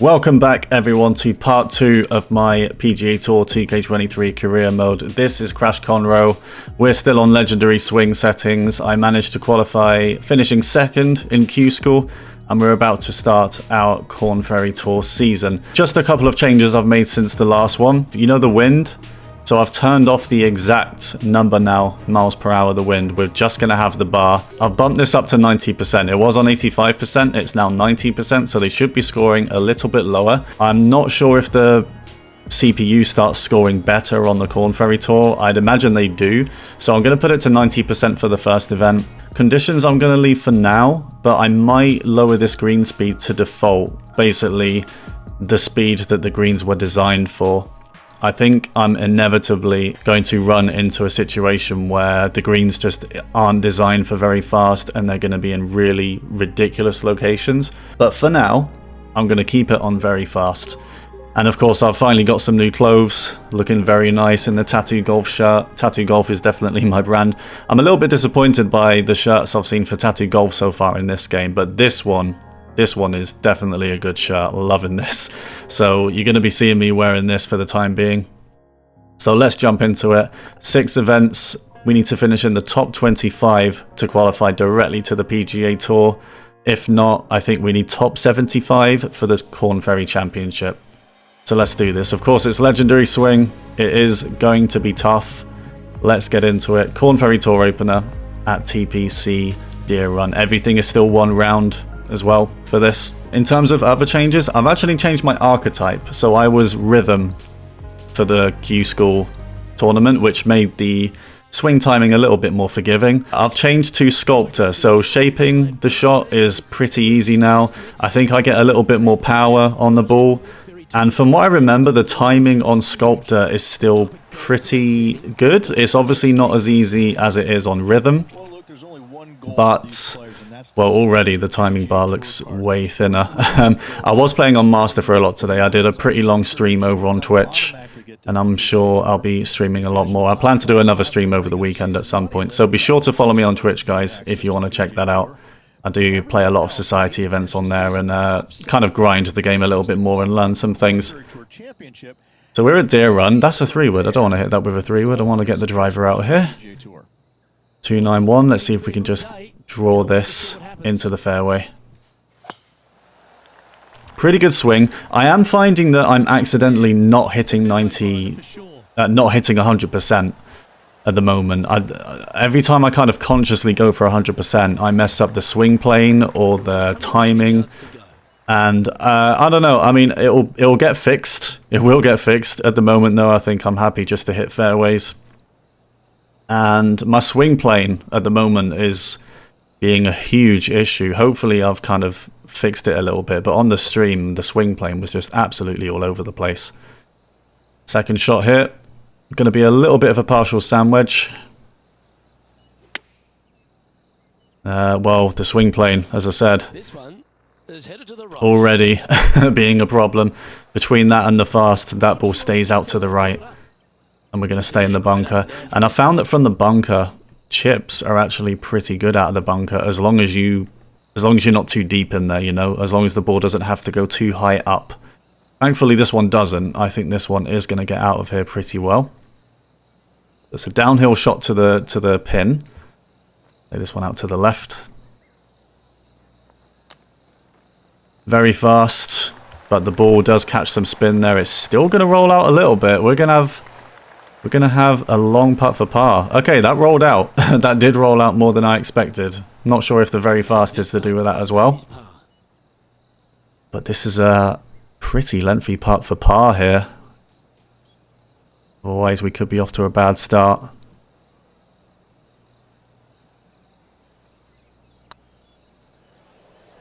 Welcome back everyone to part 2 of my PGA Tour 2K23 career mode. This is Crash Conroe. We're still on legendary swing settings. I managed to qualify finishing second in Q School and we're about to start our Korn Ferry Tour season. Just a couple of changes I've made since the last one. You know the wind? So I've turned off the exact number now, miles per hour, the wind. We're just going to have the bar. I've bumped this up to 90%. It was on 85%. It's now 90%. So they should be scoring a little bit lower. I'm not sure if the CPU starts scoring better on the Korn Ferry Tour. I'd imagine they do. So I'm going to put it to 90% for the first event. Conditions I'm going to leave for now, but I might lower this green speed to default. Basically, the speed that the greens were designed for. I think I'm inevitably going to run into a situation where the greens just aren't designed for very fast and they're going to be in really ridiculous locations. But for now, I'm going to keep it on very fast. And of course, I've finally got some new clothes, looking very nice in the Tattoo Golf shirt. Tattoo Golf is definitely my brand. I'm a little bit disappointed by the shirts I've seen for Tattoo Golf so far in this game, but this one is definitely a good shirt. Loving this. So you're going to be seeing me wearing this for the time being. So let's jump into it. 6 events. We need to finish in the top 25 to qualify directly to the PGA Tour. If not, I think we need top 75 for the Korn Ferry Championship. So let's do this. Of course, it's legendary swing. It is going to be tough. Let's get into it. Korn Ferry Tour opener at TPC Deer Run. Everything is still one round as well for this. In terms of other changes, I've actually changed my archetype. So I was rhythm for the Q School tournament, which made the swing timing a little bit more forgiving. I've changed to sculptor, so shaping the shot is pretty easy now. I think I get a little bit more power on the ball. And from what I remember, the timing on sculptor is still pretty good. It's obviously not as easy as it is on rhythm, but well, already the timing bar looks way thinner. I was playing on Master for a lot today. I did a pretty long stream over on Twitch, and I'm sure I'll be streaming a lot more. I plan to do another stream over the weekend at some point, so be sure to follow me on Twitch, guys, if you want to check that out. I do play a lot of society events on there and kind of grind the game a little bit more and learn some things. So we're at Deer Run. That's a 3-wood. I don't want to hit that with a 3-wood. I want to get the driver out here. 291. Let's see if we can just draw this into the fairway. Pretty good swing. I am finding that I'm accidentally not hitting 100% at the moment. Every time I kind of consciously go for 100%, I mess up the swing plane or the timing. And I don't know. I mean, it'll get fixed. It will get fixed. At the moment, though, I think I'm happy just to hit fairways. And my swing plane at the moment is being a huge issue. Hopefully I've kind of fixed it a little bit, but on the stream the swing plane was just absolutely all over the place. Second shot here, going to be a little bit of a partial sand wedge. Well, the swing plane, as I said, already being a problem. Between that and the fast, that ball stays out to the right. And we're going to stay in the bunker. And I found that from the bunker, chips are actually pretty good out of the bunker as long as you're not too deep in there, you know, as long as the ball doesn't have to go too high up. Thankfully, this one doesn't. I think this one is going to get out of here pretty well. It's a downhill shot to the pin. Lay this one out to the left. Very fast, but the ball does catch some spin there. It's still going to roll out a little bit. We're going to have a long putt for par. Okay, that rolled out. That did roll out more than I expected. Not sure if the very fast is to do with that as well. But this is a pretty lengthy putt for par here. Otherwise, we could be off to a bad start.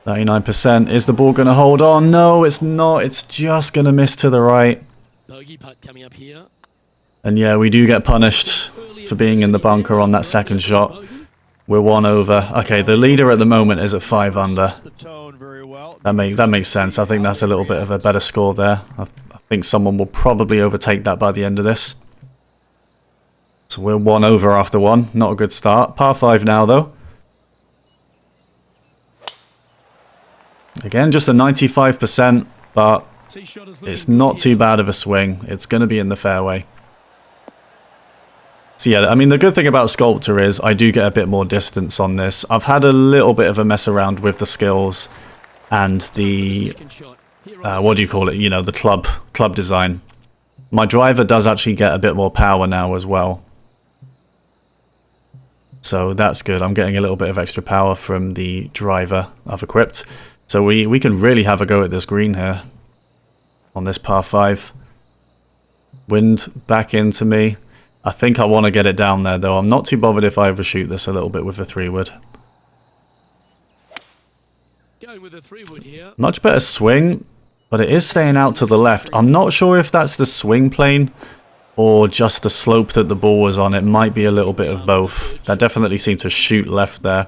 %. Is the ball going to hold on? No, it's not. It's just going to miss to the right. Bogey putt coming up here. And yeah, we do get punished for being in the bunker on that second shot. We're 1 over. Okay, the leader at the moment is at 5 under. That makes sense. I think that's a little bit of a better score there. I think someone will probably overtake that by the end of this. So we're 1 over after 1. Not a good start. Par 5 now, though. Again, just a 95%, but Tee shot is looking It's good not too here. bad of a swing. It's going to be in the fairway. So yeah, I mean, the good thing about Sculptor is I do get a bit more distance on this. I've had a little bit of a mess around with the skills and the, Second shot. Here on what do you call it? You know, the club design. My driver does actually get a bit more power now as well. So that's good. I'm getting a little bit of extra power from the driver I've equipped. So we can really have a go at this green here on this par 5. Wind back into me. I think I want to get it down there, though. I'm not too bothered if I overshoot this a little bit with a 3-wood. Going with a 3-wood here. Much better swing, but it is staying out to the left. I'm not sure if that's the swing plane or just the slope that the ball was on. It might be a little bit of both. That definitely seemed to shoot left there.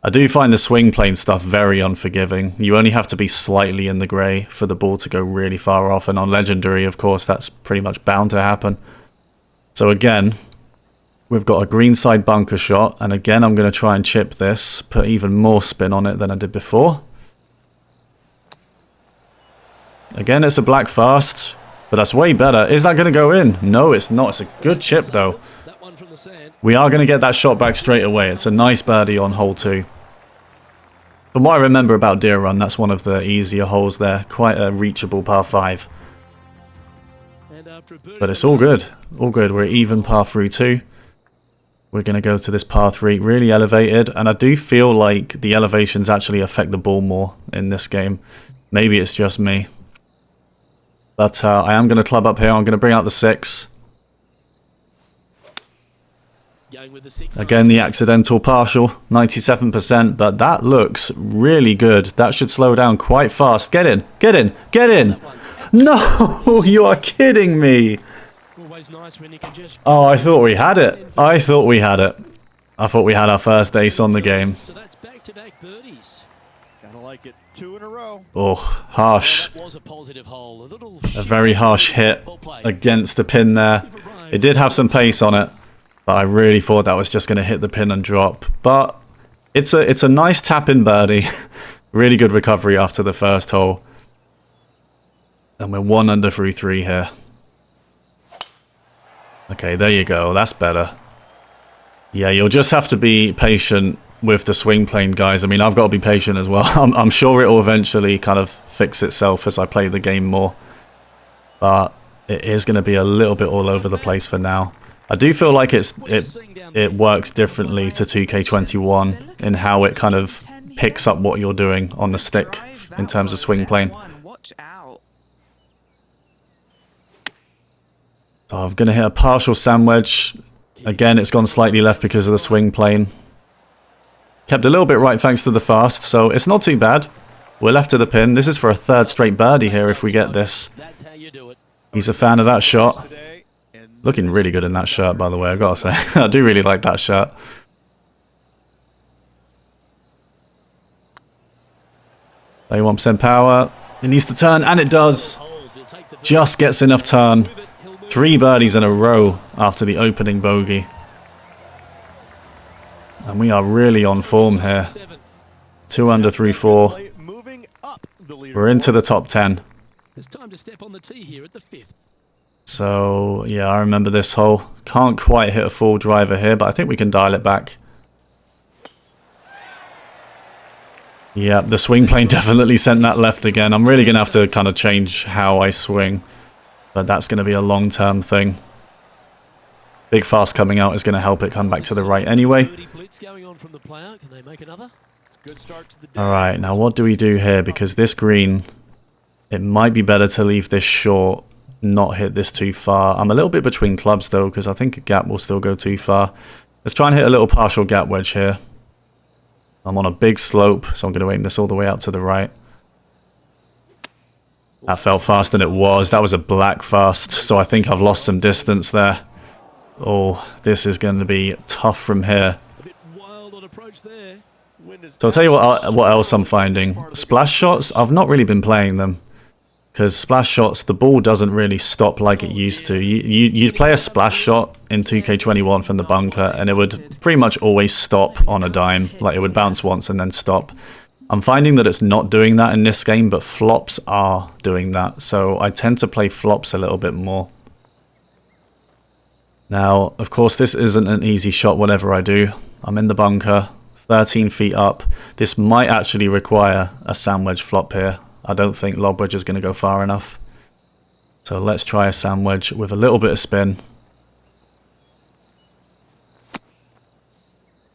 I do find the swing plane stuff very unforgiving. You only have to be slightly in the grey for the ball to go really far off, and on Legendary, of course, that's pretty much bound to happen. So again, we've got a greenside bunker shot, and again I'm going to try and chip this, put even more spin on it than I did before. Again, it's a black fast, but that's way better. Is that going to go in? No, it's not. It's a good chip though. That one from the sand. We are going to get that shot back straight away. It's a nice birdie on hole 2. From what I remember about Deer Run, that's one of the easier holes there. Quite a reachable par 5. And after a birdie But it's all good. All good. We're even par through 2. We're going to go to this par 3. Really elevated. And I do feel like the elevations actually affect the ball more in this game. Maybe it's just me. But I am going to club up here. I'm going to bring out the 6. Going with the 6. Again, the accidental partial, 97%, but that looks really good. That should slow down quite fast. Get in, get in, get in. No, you are kidding me. Always nice when you can just... Oh, I thought we had it. I thought we had it. I thought we had our first ace on the game. So that's back-to-back birdies. Gotta like it. 2 in a row. Oh, harsh. That was a positive hole. A little A very harsh hit well played. against the pin there. It did have some pace on it, but I really thought that was just going to hit the pin and drop. But it's a nice tap-in birdie. Really good recovery after the first hole. And we're 1 under through 3 here. Okay, there you go. That's better. Yeah, you'll just have to be patient with the swing plane, guys. I mean, I've got to be patient as well. I'm sure it will eventually kind of fix itself as I play the game more. But it is going to be a little bit all over the place for now. I do feel like it works differently to 2K21 in how it kind of picks up what you're doing on the stick in terms of swing plane. Watch out. So I'm going to hit a partial sand wedge. Again, it's gone slightly left because of the swing plane. Kept a little bit right thanks to the fast, so it's not too bad. We're left to the pin. This is for a 3rd straight birdie here if we get this. That's how you do it. He's a fan of that shot. Today, and Looking really good in that shirt, by the way, I've got to say. I do really like that shirt. They 1% power. It needs to turn, and it does. Holes, he'll take the Just gets enough turn. Move it, he'll move 3 birdies in a row after the opening bogey. And we are really on form here. 7th. 2 under through 4. play moving up the leaderboard. We're into the top 10. It's time to step on the tee here at the 5th. So, yeah, I remember this hole. Can't quite hit a full driver here, but I think we can dial it back. Yeah, the swing plane definitely sent that left again. I'm really going to have to kind of change how I swing. But that's going to be a long-term thing. Big fast coming out is going to help it come back to the right anyway. Birdie blitz going on from the player. Can they make another? It's a good start to the day. Alright, now what do we do here? Because this green, it might be better to leave this short, not hit this too far. I'm a little bit between clubs though, because I think a gap will still go too far. Let's try and hit a little partial gap wedge here. I'm on a big slope, so I'm going to aim this all the way out to the right. That felt fast, and it was. That was a black fast, so I think I've lost some distance there. Oh, this is going to be tough from here. A bit wild on approach there. Wind is So I'll tell you what else I'm finding. Splash shots, I've not really been playing them. Because splash shots, the ball doesn't really stop like it used to. You'd play a splash shot in 2K21 from the bunker, and it would pretty much always stop on a dime. Like, it would bounce once and then stop. I'm finding that it's not doing that in this game, but flops are doing that. So I tend to play flops a little bit more. Now, of course, this isn't an easy shot, whatever I do. I'm in the bunker, 13 feet up. This might actually require a sand wedge flop here. I don't think lob wedge is going to go far enough. So let's try a sand wedge with a little bit of spin.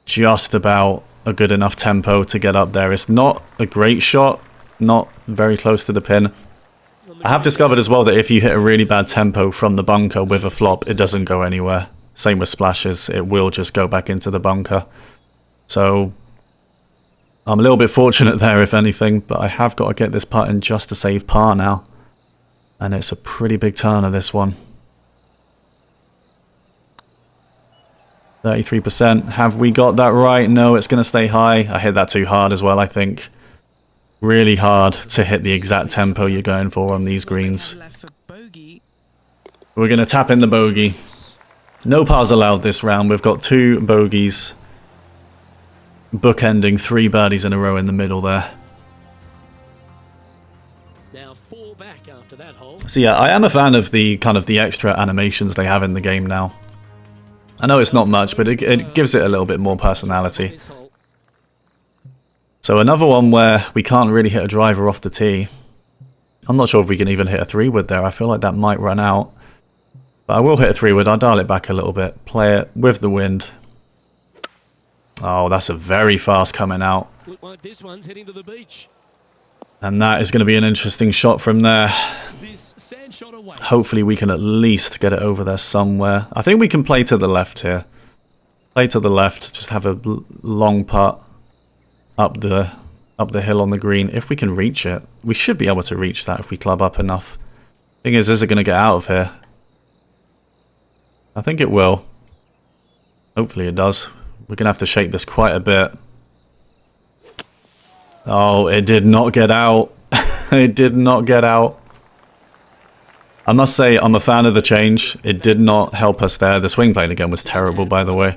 Just about a good enough tempo to get up there. It's not a great shot, not very close to the pin. I have discovered as well that if you hit a really bad tempo from the bunker with a flop, it doesn't go anywhere. Same with splashes, it will just go back into the bunker. So I'm a little bit fortunate there, if anything, but I have got to get this putt in just to save par now. And it's a pretty big turner, this one. 33%. Have we got that right? No, it's going to stay high. I hit that too hard as well, I think. Really hard to hit the exact tempo you're going for on these greens. We're going to tap in the bogey. No pars allowed this round. We've got 2 bogeys. Bookending 3 birdies in a row in the middle there. Now 4 back after that hole. So yeah, I am a fan of the kind of the extra animations they have in the game now. I know it's not much, but it gives it a little bit more personality. So another one where we can't really hit a driver off the tee. I'm not sure if we can even hit a 3-wood there. I feel like that might run out. But I will hit a 3-wood. I'll dial it back a little bit. Play it with the wind. Oh, that's a very fast coming out. Look like this one's heading to the beach. And that is going to be an interesting shot from there. This sand shot away. Hopefully we can at least get it over there somewhere. I think we can play to the left here. Play to the left. Just have a long putt up the hill on the green. If we can reach it, we should be able to reach that if we club up enough. Thing is it going to get out of here? I think it will. Hopefully it does. We're going to have to shake this quite a bit. Oh, it did not get out. It did not get out. I must say, I'm a fan of the change. It did not help us there. The swing plane again was terrible, by the way.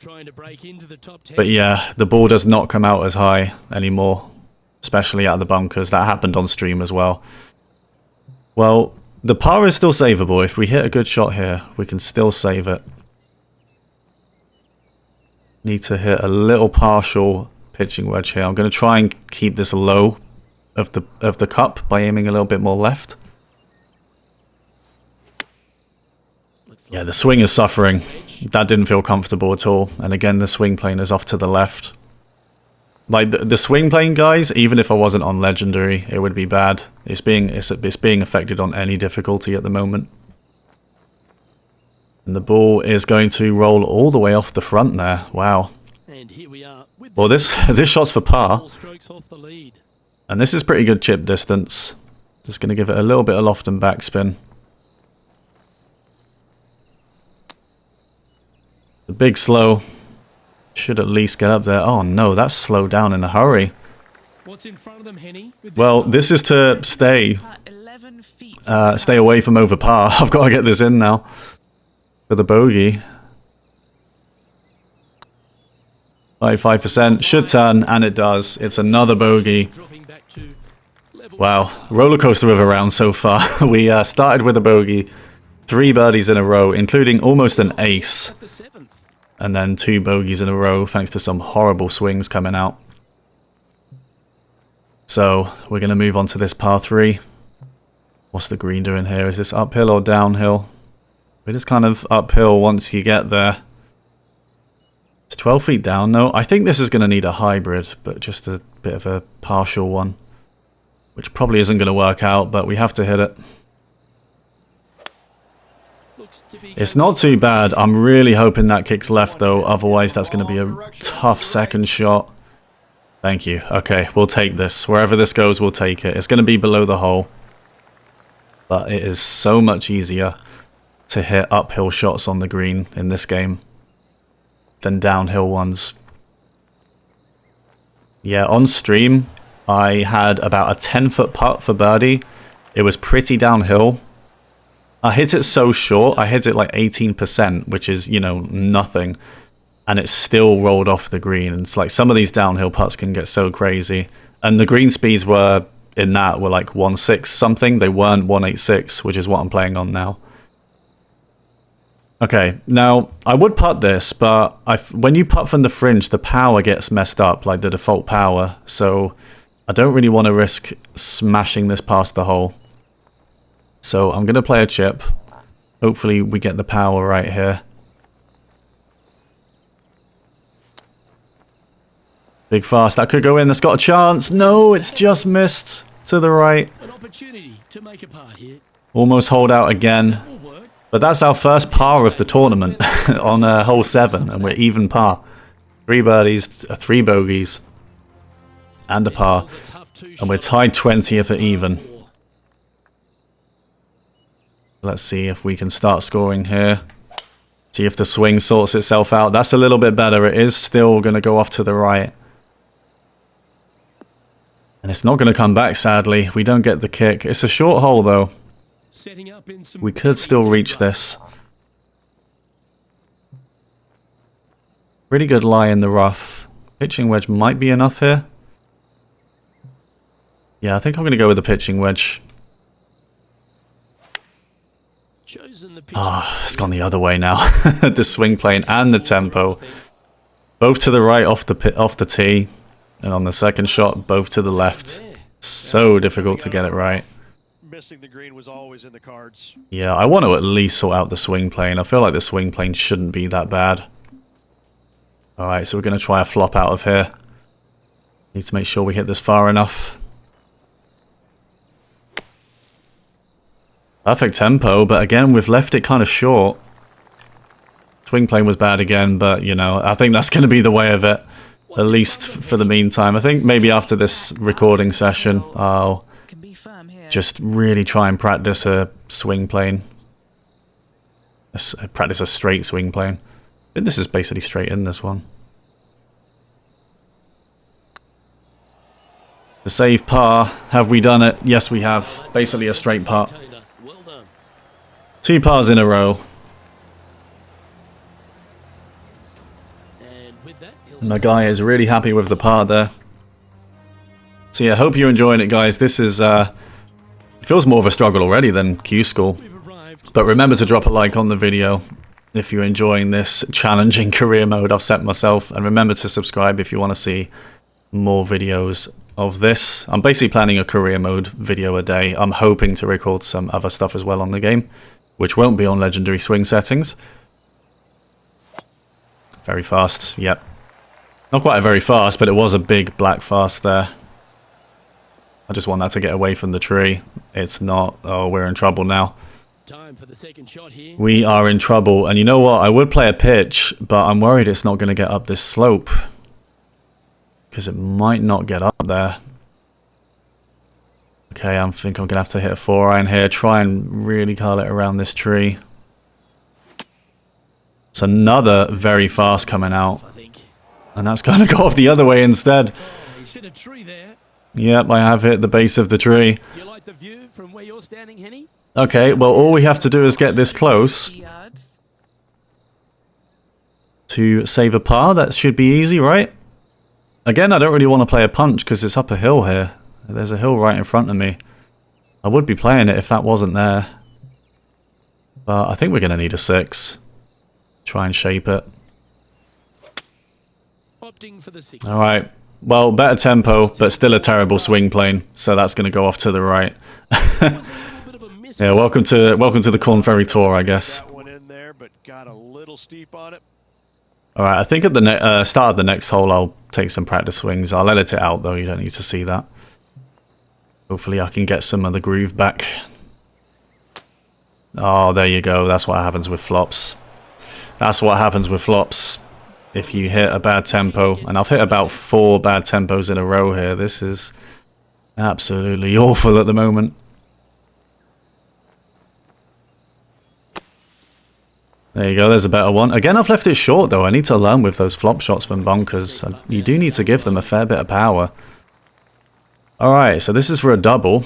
Trying to break into the top 10. But yeah, the ball does not come out as high anymore, especially out of the bunkers. That happened on stream as well. Well, the par is still savable. If we hit a good shot here, we can still save it. Need to hit a little partial pitching wedge here. I'm going to try and keep this low of the cup by aiming a little bit more left. Yeah, the swing is suffering. That didn't feel comfortable at all. And again, the swing plane is off to the left. Like the swing plane, guys, even if I wasn't on legendary, it would be bad. It's being affected on any difficulty at the moment. And the ball is going to roll all the way off the front there. Wow. And here we are with Well, this shot's for par. strokes off the lead. And this is pretty good chip distance. Just going to give it a little bit of loft and backspin. The big slow should at least get up there. Oh no, that's slowed down in a hurry. What's in front of them, Henny? Well, this is to stay away from over par. I've got to get this in now for the bogey. 95% should turn, and it does. It's another bogey. Wow, roller coaster of a round so far. We started with a bogey, 3 birdies in a row, including almost an ace, and then 2 bogeys in a row thanks to some horrible swings coming out. So we're going to move on to this par 3. What's the green doing here? Is this uphill or downhill? It is kind of uphill once you get there. It's 12 feet down. No, I think this is going to need a hybrid, but just a bit of a partial one, which probably isn't going to work out, but we have to hit it. It's not too bad. I'm really hoping that kicks left, though. Otherwise, that's going to be a tough second shot. Thank you. Okay, we'll take this. Wherever this goes, we'll take it. It's going to be below the hole. But it is so much easier to hit uphill shots on the green in this game than downhill ones. Yeah, on stream, I had about a 10-foot putt for birdie. It was pretty downhill. I hit it so short. I hit it like 18%, which is, you know, nothing. and it still rolled off the green. And it's like some of these downhill putts can get so crazy. And the green speeds were in that were like 1.6 something. They weren't 1.86, which is what I'm playing on now. Okay, now I would putt this, but when you putt from the fringe, the power gets messed up, like the default power. So I don't really want to risk smashing this past the hole. So I'm going to play a chip. Hopefully we get the power right here. Big fast, that could go in, that's got a chance. No, it's just missed to the right. An opportunity to make a par here. Almost hold out again. But that's our first par of the tournament on hole 7, and we're even par. 3 birdies, 3 bogeys, and a par. And we're tied 20th at even. Let's see if we can start scoring here. See if the swing sorts itself out. That's a little bit better. It is still going to go off to the right. And it's not going to come back, sadly. We don't get the kick. It's a short hole, though. We could still reach this. Pretty good lie in the rough. Pitching wedge might be enough here. Yeah, I think I'm going to go with the pitching wedge. Ah, it's gone the other way now. The swing plane and the tempo. Both to the right off the tee. And on the second shot, both to the left. So difficult to get it right. Missing the green was always in the cards. Yeah, I want to at least sort out the swing plane. I feel like the swing plane shouldn't be that bad. Alright, so we're going to try a flop out of here. Need to make sure we hit this far enough. Perfect tempo, but again, we've left it kind of short. Swing plane was bad again, but, you know, I think that's going to be the way of it. At least for the meantime. I think maybe after this recording session, I'll just really try and practice a swing plane. Practice a straight swing plane. I think this is basically straight in this one. To save par, have we done it? Yes, we have. Basically a straight par. 2 pars in a row. And the guy is really happy with the par there. So yeah, hope you're enjoying it, guys. This is, it feels more of a struggle already than Q School. But remember to drop a like on the video if you're enjoying this challenging career mode I've set myself. And remember to subscribe if you want to see more videos of this. I'm basically planning a career mode video a day. I'm hoping to record some other stuff as well on the game, which won't be on legendary swing settings. Very fast, yep. Not quite very fast, but it was a big black fast there. I just want that to get away from the tree. It's not. Oh, we're in trouble now. Time for the second shot here. We are in trouble. And you know what? I would play a pitch, but I'm worried it's not going to get up this slope. Because it might not get up there. Okay, I think I'm going to have to hit a 4-iron here. Try and really curl it around this tree. It's another very fast coming out. And that's going to go off the other way instead. He's hit a tree there. Yep, I have hit the base of the tree. Do you like the view from where you're standing, Henny? Okay, well, all we have to do is get this close to save a par. That should be easy, right? Again, I don't really want to play a punch because it's up a hill here. There's a hill right in front of me. I would be playing it if that wasn't there. But I think we're going to need a 6. Try and shape it. Opting for the 6. Alright, well, better tempo, but still a terrible swing plane, so that's going to go off to the right. Yeah, welcome to the Korn Ferry Tour, I guess. That one in there, but got a little steep on it. Alright, I think at the start of the next hole I'll take some practice swings. I'll edit it out though, you don't need to see that. Hopefully I can get some of the groove back. Oh, there you go, that's what happens with flops. That's what happens with flops. If you hit a bad tempo, and I've hit about 4 bad tempos in a row here. This is absolutely awful at the moment. There you go, there's a better one. Again, I've left it short though. I need to learn with those flop shots from bunkers. You do need to give them a fair bit of power. Alright, so this is for a double.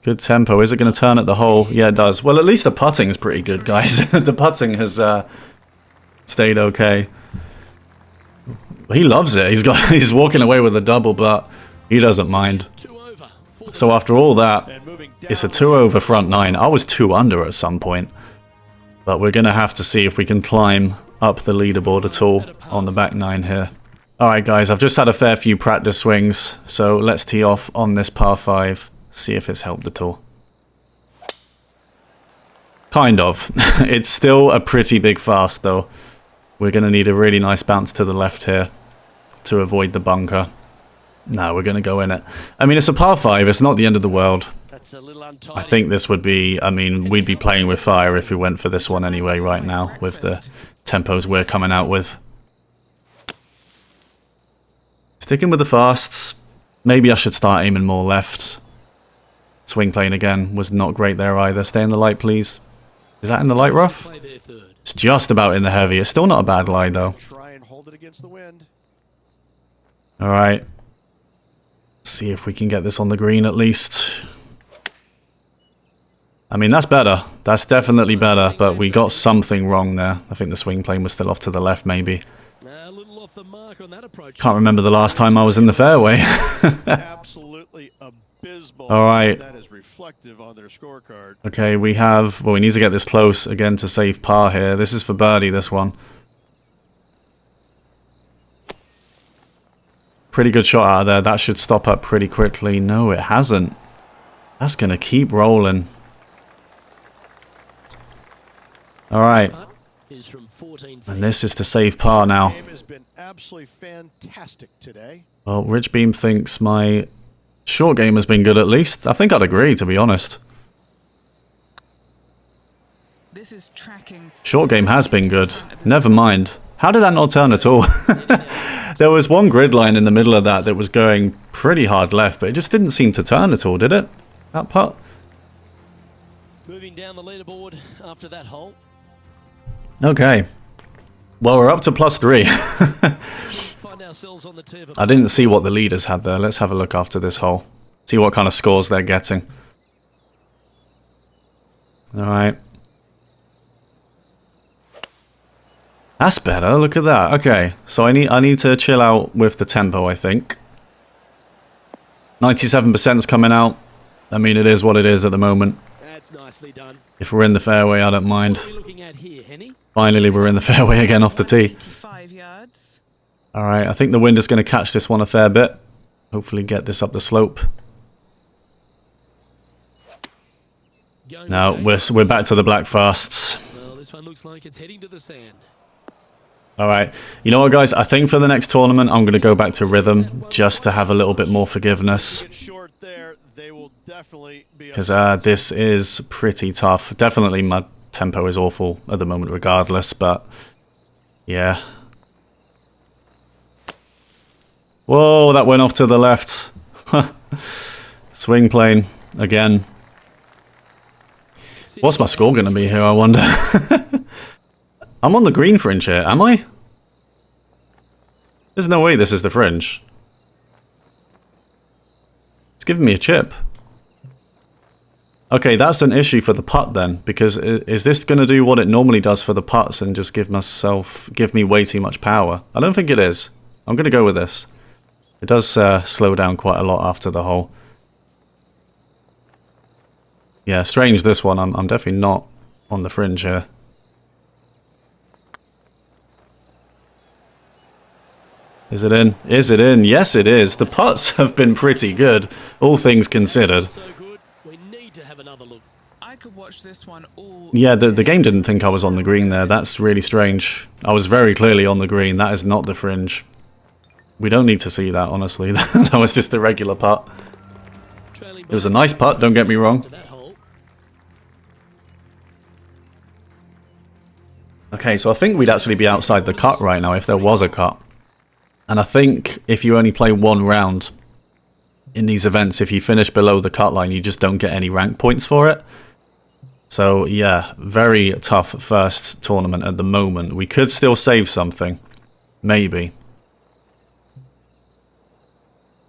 Good tempo. Is it going to turn at the hole? Yeah, it does. Well, at least the putting is pretty good, guys. The putting has stayed okay. He loves it. He's walking away with a double, but he doesn't mind. So after all that, it's a 2 over front 9. I was 2 under at some point. But we're going to have to see if we can climb up the leaderboard at all on the back 9 here. Alright guys, I've just had a fair few practice swings, so let's tee off on this par 5, see if it's helped at all. Kind of. It's still a pretty big fast though. We're going to need a really nice bounce to the left here to avoid the bunker. No, we're going to go in it. I mean, it's a par 5, it's not the end of the world. That's a little untidy. I think this would be, I mean, we'd be playing with fire if we went for this one anyway right now with the tempos we're coming out with. Sticking with the fasts. Maybe I should start aiming more left. Swing plane again was not great there either. Stay in the light, please. Is that in the light rough? It's just about in the heavy. It's still not a bad lie, though. Try and hold it against the wind. Alright. See if we can get this on the green at least. I mean, that's better. That's definitely better, but we got something wrong there. I think the swing plane was still off to the left, maybe. A little off the mark on that approach. Can't remember the last time I was in the fairway. Absolutely abysmal. All right. That is reflective on their scorecard. Okay, we have... Well, we need to get this close again to save par here. This is for birdie, this one. Pretty good shot out of there. That should stop up pretty quickly. No, it hasn't. That's going to keep rolling. Alright. And this is to save par now. Game has been absolutely fantastic today. Well, Rich Beam thinks my short game has been good at least. I think I'd agree, to be honest. This is tracking. Short game has been good. Never mind. How did that not turn at all? There was one grid line in the middle of that was going pretty hard left, but it just didn't seem to turn at all, did it? That putt? Moving down the leaderboard after that hole. Okay. Well, we're up to +3. Find ourselves on the tee of a I didn't see what the leaders had there. Let's have a look after this hole. See what kind of scores they're getting. Alright. That's better. Look at that. Okay. So I need to chill out with the tempo, I think. 97% is coming out. I mean, it is what it is at the moment. That's nicely done. If we're in the fairway, I don't mind. What are we looking at here, Henny? Finally, we're in the fairway again off the tee. 85 yards. Alright, I think the wind is going to catch this one a fair bit. Hopefully get this up the slope. No, we're back to the black fasts. Well, this one looks like it's heading to the sand. Alright, you know what guys, I think for the next tournament I'm going to go back to rhythm just to have a little bit more forgiveness. Get short there, they will definitely be Because this is pretty tough. Definitely my tempo is awful at the moment regardless, but yeah. Whoa, that went off to the left. Swing plane again. What's my score going to be here, I wonder? I'm on the green fringe here, am I? There's no way this is the fringe. It's giving me a chip. Okay, that's an issue for the putt then, because is this going to do what it normally does for the putts and just give me way too much power? I don't think it is. I'm going to go with this. It does slow down quite a lot after the hole. Yeah, strange this one. I'm definitely not on the fringe here. Is it in? Is it in? Yes, it is. The putts have been pretty good, all things considered. So good, we need to have another look. I could watch this one all. Yeah, the game didn't think I was on the green there. That's really strange. I was very clearly on the green. That is not the fringe. We don't need to see that, honestly. That was just a regular putt. It was a nice putt, don't get me wrong. Okay, so I think we'd actually be outside the cut right now if there was a cut. And I think if you only play one round in these events, if you finish below the cut line, you just don't get any rank points for it. So yeah, very tough first tournament at the moment. We could still save something. Maybe.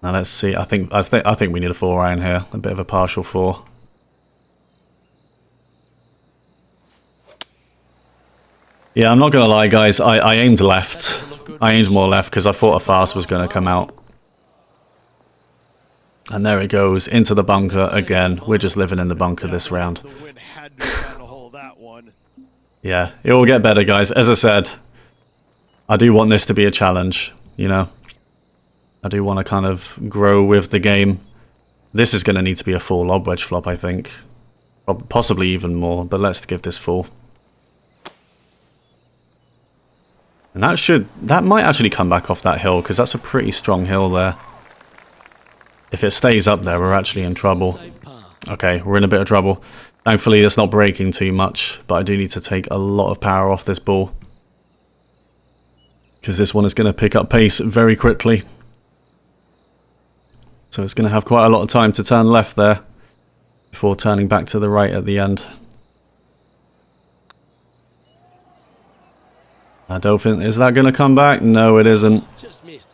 Now let's see. I think we need a 4-iron here. A bit of a partial 4. Yeah, I'm not going to lie, guys. I aimed left. I aimed more left because I thought a fast was going to come out. And there it goes, into the bunker again. We're just living in the bunker this round. The wind had to have gotten a hold of that one. Yeah, it will get better, guys. As I said, I do want this to be a challenge, you know. I do want to kind of grow with the game. This is going to need to be a full lob wedge flop, I think. Possibly even more, but let's give this full. And that might actually come back off that hill, because that's a pretty strong hill there. If it stays up there, we're actually in trouble. Okay, we're in a bit of trouble. Thankfully, it's not breaking too much, but I do need to take a lot of power off this ball. Because this one is going to pick up pace very quickly. So it's going to have quite a lot of time to turn left there, before turning back to the right at the end. I don't think... Is that going to come back? No, it isn't. Just missed.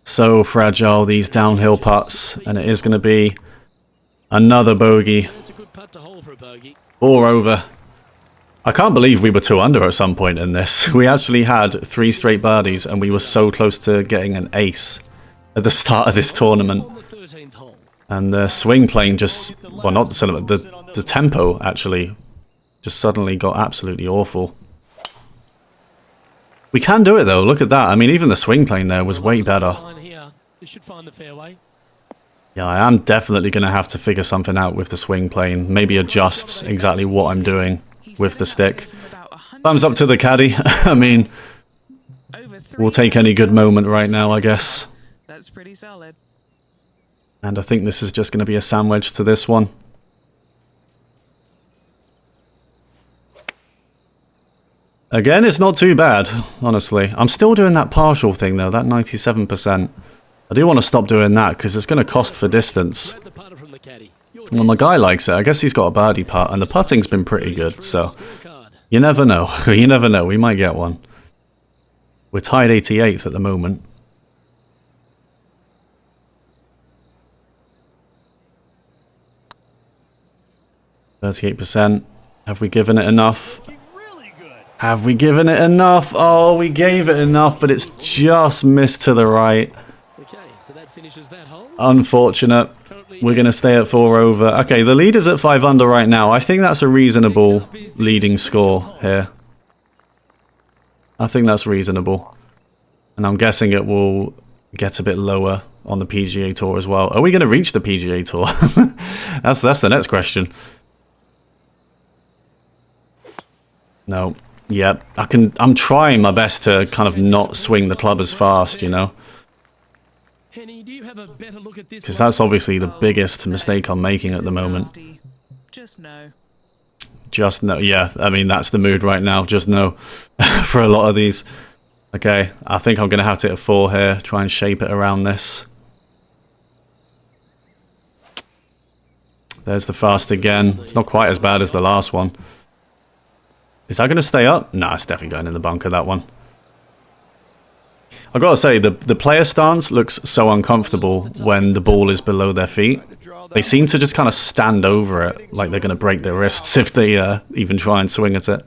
So fragile, these downhill putts. And it is going to be another bogey. It's a good putt to hold for a bogey. 4 over. I can't believe we were 2 under at some point in this. We actually had 3 straight birdies and we were so close to getting an ace at the start of this tournament. On the 13th hole. And the swing plane just... Well, not the tempo, actually, just suddenly got absolutely awful. We can do it, though. Look at that. I mean, even the swing plane there was way better. Line here. This should find the fairway. Yeah, I am definitely going to have to figure something out with the swing plane. Maybe adjust exactly what I'm doing with the stick. Thumbs up to the caddy. I mean, we'll take any good moment right now, I guess. That's pretty solid. And I think this is just going to be a sandwich to this one. Again, it's not too bad, honestly. I'm still doing that partial thing, though, that 97%. I do want to stop doing that, because it's going to cost for distance. Grab the putter from the caddy. Well, my guy likes it. I guess he's got a birdie putt, and the putting's been pretty good, so... You never know. You never know. We might get one. We're tied 88th at the moment. %. Have we given it enough? Have we given it enough? Oh, we gave it enough, but it's just missed to the right. Okay, so that finishes that hole. Unfortunate. We're going to stay at 4 over. Okay, the lead is at 5 under right now. I think that's a reasonable leading score here. I think that's reasonable. And I'm guessing it will get a bit lower on the PGA Tour as well. Are we going to reach the PGA Tour? That's the next question. No. Yep. I'm trying my best to kind of not swing the club as fast, you know. Henny, do you have a better look at this? Because that's obviously the biggest mistake I'm making at the moment. Just no. Just no. Yeah, I mean, that's the mood right now. Just no. For a lot of these. Okay, I think I'm going to have to hit a 4 here. Try and shape it around this. There's the fast again. It's not quite as bad as the last one. Is that going to stay up? Nah, it's definitely going in the bunker, that one. I've got to say, the player stance looks so uncomfortable when the ball is below their feet. They seem to just kind of stand over it, like they're going to break their wrists if they even try and swing at it.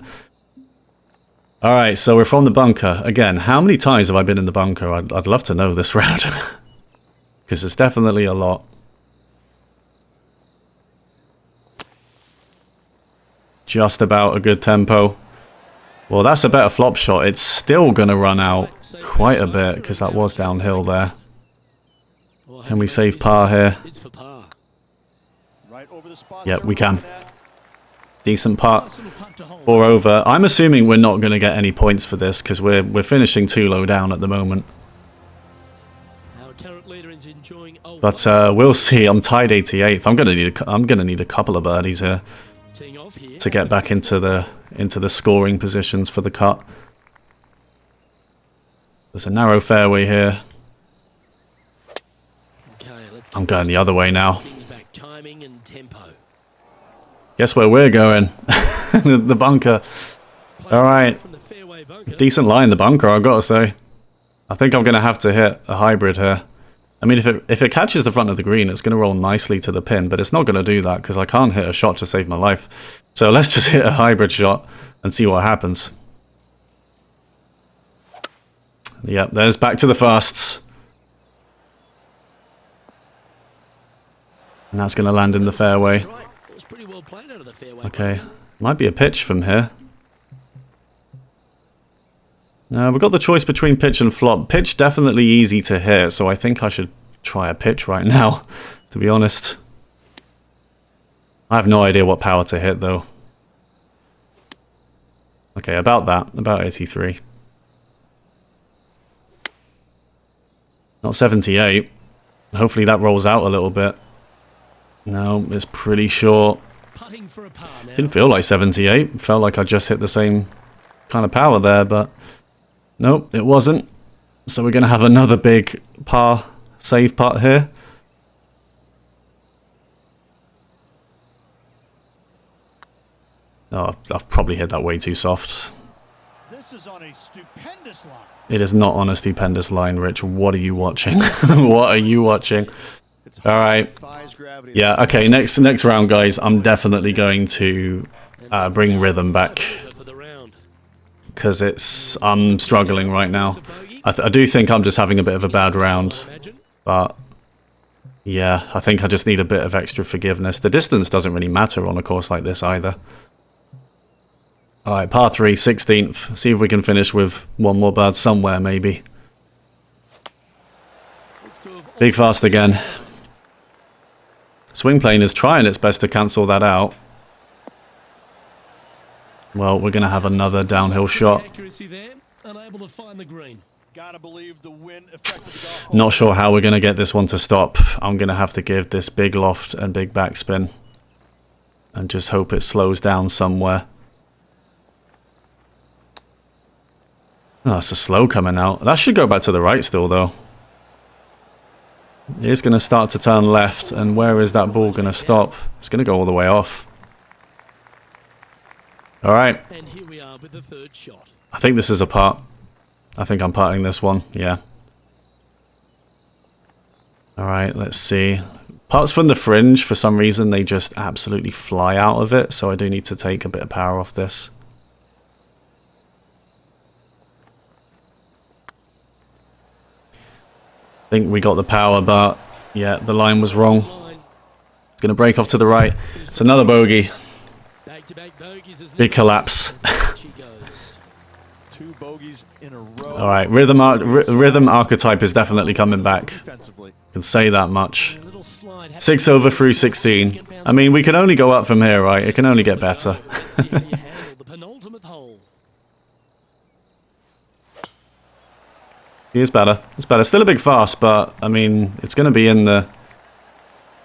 Alright, so we're from the bunker. Again, how many times have I been in the bunker? I'd love to know this round. Because it's definitely a lot. Just about a good tempo. Well, that's a better flop shot. It's still going to run out quite a bit because that was downhill there. Can we save par here? Yep, we can. Decent putt. 4 over. I'm assuming we're not going to get any points for this because we're finishing too low down at the moment. But we'll see. I'm tied 88th. I'm going to need a couple of birdies here to get back into the scoring positions for the cut. There's a narrow fairway here. I'm going the other way now. Guess where we're going? The bunker. Alright. Decent lie in the bunker, I've got to say. I think I'm going to have to hit a hybrid here. I mean, if it catches the front of the green, it's going to roll nicely to the pin, but it's not going to do that because I can't hit a shot to save my life. So let's just hit a hybrid shot. and see what happens. Yep, there's back to the fasts. And that's going to land in the fairway. Okay, might be a pitch from here. No, we've got the choice between pitch and flop. Pitch definitely easy to hit, so I think I should try a pitch right now, to be honest. I have no idea what power to hit, though. Okay, about that. About 83. Not 78. Hopefully that rolls out a little bit. No, it's pretty short. Didn't feel like 78. Felt like I just hit the same kind of power there, but nope, it wasn't. So we're going to have another big par save putt here. Oh, I've probably hit that way too soft. This is on a stupendous line. It is not on a stupendous line, Rich. What are you watching? What are you watching? Alright. Yeah, okay, next round, guys. I'm definitely going to bring rhythm back. Because I'm struggling right now. I do think I'm just having a bit of a bad round. But, yeah, I think I just need a bit of extra forgiveness. The distance doesn't really matter on a course like this either. Alright, par 3, 16th. See if we can finish with one more bird somewhere, maybe. Big fast again. Swing plane is trying its best to cancel that out. Well, we're going to have another downhill shot. Not sure how we're going to get this one to stop. I'm going to have to give this big loft and big backspin. And just hope it slows down somewhere. Oh, it's a slow coming out. That should go back to the right still, though. It's going to start to turn left, and where is that ball going to stop? It's going to go all the way off. Alright. And here we are with the third shot. I think this is a putt. I think I'm putting this one, yeah. Alright, let's see. Putts from the fringe, for some reason, they just absolutely fly out of it, so I do need to take a bit of power off this. I think we got the power, but yeah, the line was wrong. It's going to break off to the right. It's another bogey. Big collapse. Two bogeys in a row. All right, rhythm archetype is definitely coming back. Can say that much. 6 over through 16. I mean, we can only go up from here, right? It can only get better. He is better. It's better. Still a big fast, but I mean, it's going to be in the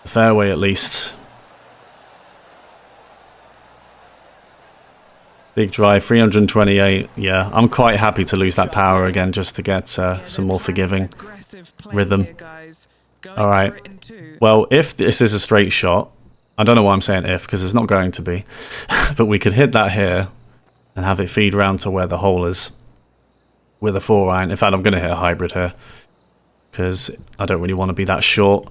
fairway at least. Big drive, 328. Yeah, I'm quite happy to lose that power again just to get some more forgiving rhythm. Alright. Well, if this is a straight shot, I don't know why I'm saying if, because it's not going to be. But we could hit that here and have it feed round to where the hole is. With a 4-iron. In fact, I'm going to hit a hybrid here. Because I don't really want to be that short.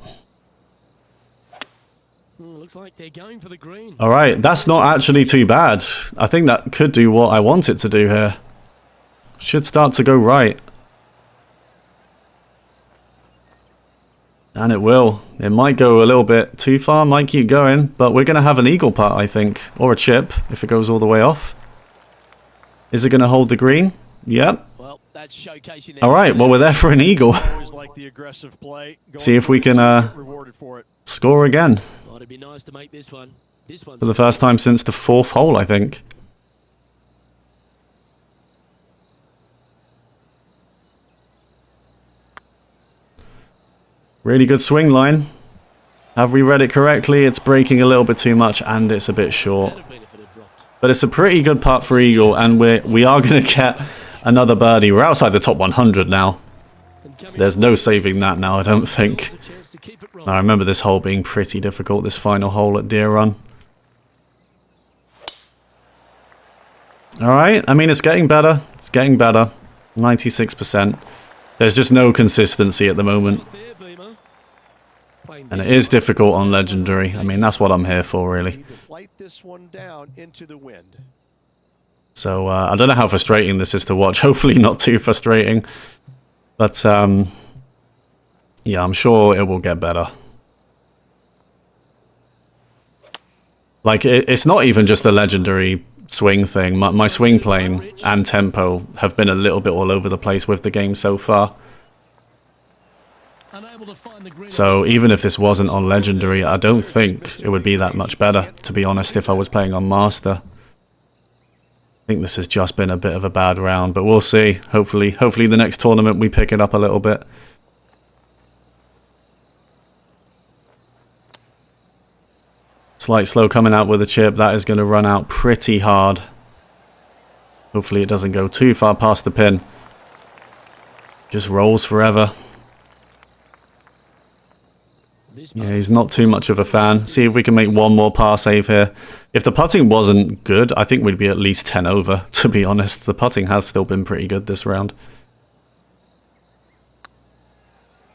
Looks like they're going for the green. Alright, that's not actually too bad. I think that could do what I want it to do here. Should start to go right. And it will. It might go a little bit too far, might keep going. But we're going to have an eagle putt, I think. Or a chip, if it goes all the way off. Is it going to hold the green? Yep. Well, that's showcasing. Alright, well we're there for an eagle. See if we can score again. It'd be nice to make this one. For the first time since the 4th hole, I think. Really good swing line. Have we read it correctly? It's breaking a little bit too much and it's a bit short. But it's a pretty good putt for eagle, and we are going to get another birdie. We're outside the top 100 now. There's no saving that now, I don't think. I remember this hole being pretty difficult, this final hole at Deer Run. Alright, I mean, it's getting better. It's getting better. 96%. There's just no consistency at the moment. And it is difficult on Legendary. I mean, that's what I'm here for, really. Flight this one down into the wind. So I don't know how frustrating this is to watch. Hopefully not too frustrating. But yeah, I'm sure it will get better. Like, it's not even just a legendary swing thing. My swing plane and tempo have been a little bit all over the place with the game so far. So even if this wasn't on legendary, I don't think it would be that much better, to be honest, if I was playing on master. I think this has just been a bit of a bad round, but we'll see. Hopefully the next tournament we pick it up a little bit. Slight slow coming out with a chip. That is going to run out pretty hard. Hopefully it doesn't go too far past the pin. Just rolls forever. Yeah, he's not too much of a fan. See if we can make one more par save here. If the putting wasn't good, I think we'd be at least 10 over, to be honest. The putting has still been pretty good this round.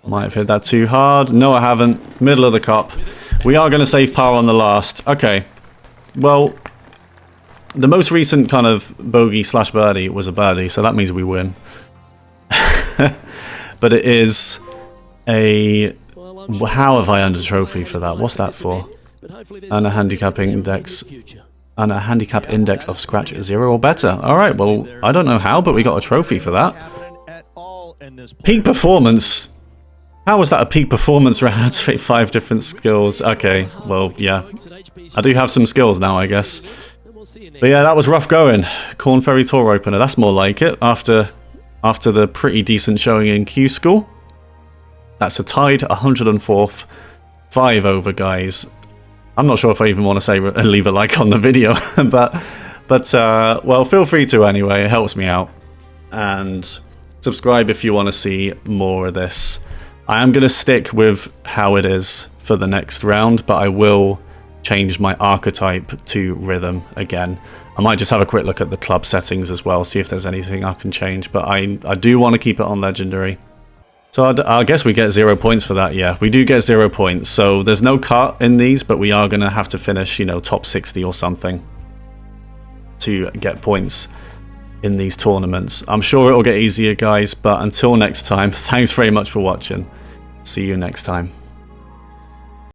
Might have hit that too hard. No, I haven't. Middle of the cup. We are going to save par on the last. Okay. Well, the most recent kind of bogey slash birdie was a birdie, so that means we win. But it is a... How have I earned a trophy for that? What's that for? And a handicap index. And a handicap index of scratch 0 or better. Alright, well, I don't know how, but we got a trophy for that. Peak performance. How was that a peak performance round? Activate 5 different skills. Okay, well, yeah. I do have some skills now, I guess. But yeah, that was rough going. Korn Ferry Tour opener. That's more like it. After the pretty decent showing in Q School. That's a tied 104th. 5 over, guys. I'm not sure if I even want to say leave a like on the video. but well, feel free to anyway. It helps me out. And subscribe if you want to see more of this. I am going to stick with how it is for the next round, but I will change my archetype to rhythm again. I might just have a quick look at the club settings as well, see if there's anything I can change, but I do want to keep it on legendary. So I guess we get 0 points for that, yeah. We do get 0 points, so there's no cut in these, but we are going to have to finish, you know, top 60 or something to get points in these tournaments. I'm sure it'll get easier, guys, but until next time, thanks very much for watching. See you next time.